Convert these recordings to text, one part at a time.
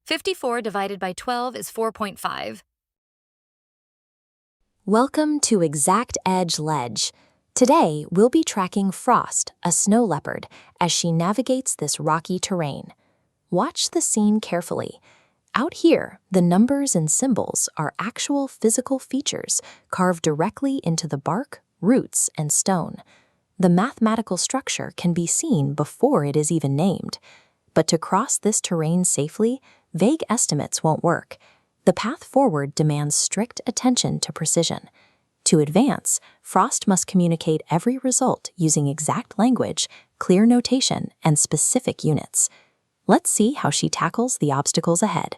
54 divided by 12 is 4.5. Welcome to Exact Edge Ledge. Today, we'll be tracking Frost, a snow leopard, as she navigates this rocky terrain. Watch the scene carefully. Out here, the numbers and symbols are actual physical features carved directly into the bark, roots, and stone. The mathematical structure can be seen before it is even named. But to cross this terrain safely, vague estimates won't work. The path forward demands strict attention to precision. To advance, Frost must communicate every result using exact language, clear notation, and specific units. Let's see how she tackles the obstacles ahead.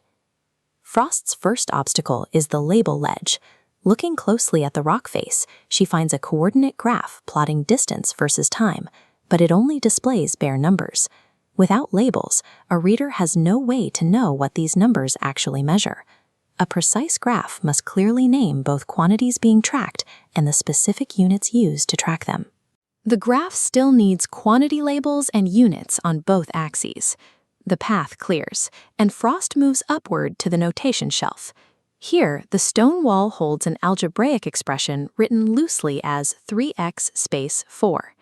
Frost's first obstacle is the label ledge. Looking closely at the rock face, she finds a coordinate graph plotting distance versus time, but it only displays bare numbers. Without labels, a reader has no way to know what these numbers actually measure. A precise graph must clearly name both quantities being tracked and the specific units used to track them. The graph still needs quantity labels and units on both axes. The path clears, and Frost moves upward to the notation shelf. Here, the stone wall holds an algebraic expression written loosely as 3x space 4.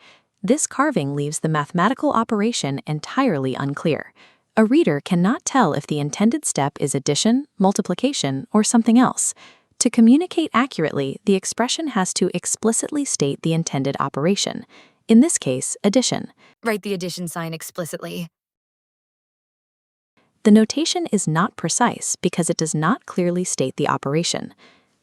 This carving leaves the mathematical operation entirely unclear. A reader cannot tell if the intended step is addition, multiplication, or something else. To communicate accurately, the expression has to explicitly state the intended operation. In this case, addition. Write the addition sign explicitly. The notation is not precise because it does not clearly state the operation.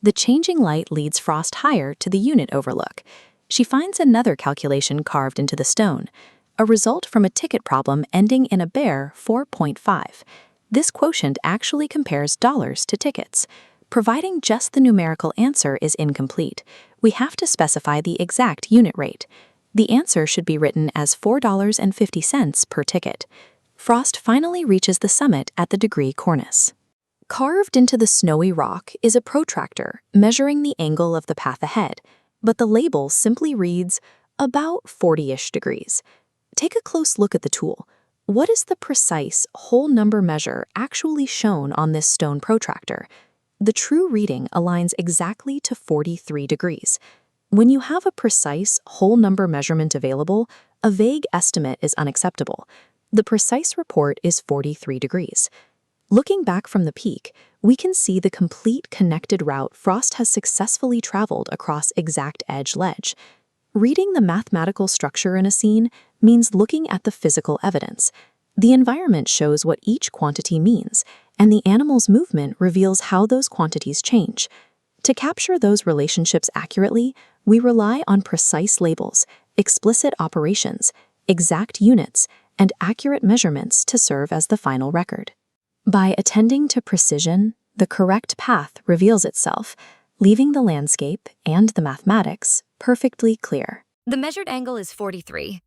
The changing light leads Frost higher to the unit overlook. She finds another calculation carved into the stone, a result from a ticket problem ending in a bare 4.5. This quotient actually compares dollars to tickets. Providing just the numerical answer is incomplete. We have to specify the exact unit rate. The answer should be written as $4.50 per ticket. Frost finally reaches the summit at the degree cornice. Carved into the snowy rock is a protractor measuring the angle of the path ahead, but the label simply reads about 40-ish degrees. Take a close look at the tool. What is the precise whole number measure actually shown on this stone protractor? The true reading aligns exactly to 43 degrees. When you have a precise whole number measurement available, a vague estimate is unacceptable. The precise report is 43 degrees. Looking back from the peak, we can see the complete connected route Frost has successfully traveled across Exact Edge Ledge. Reading the mathematical structure in a scene means looking at the physical evidence. The environment shows what each quantity means, and the animal's movement reveals how those quantities change. To capture those relationships accurately, we rely on precise labels, explicit operations, exact units, and accurate measurements to serve as the final record. By attending to precision, the correct path reveals itself, leaving the landscape and the mathematics perfectly clear. The measured angle is 43.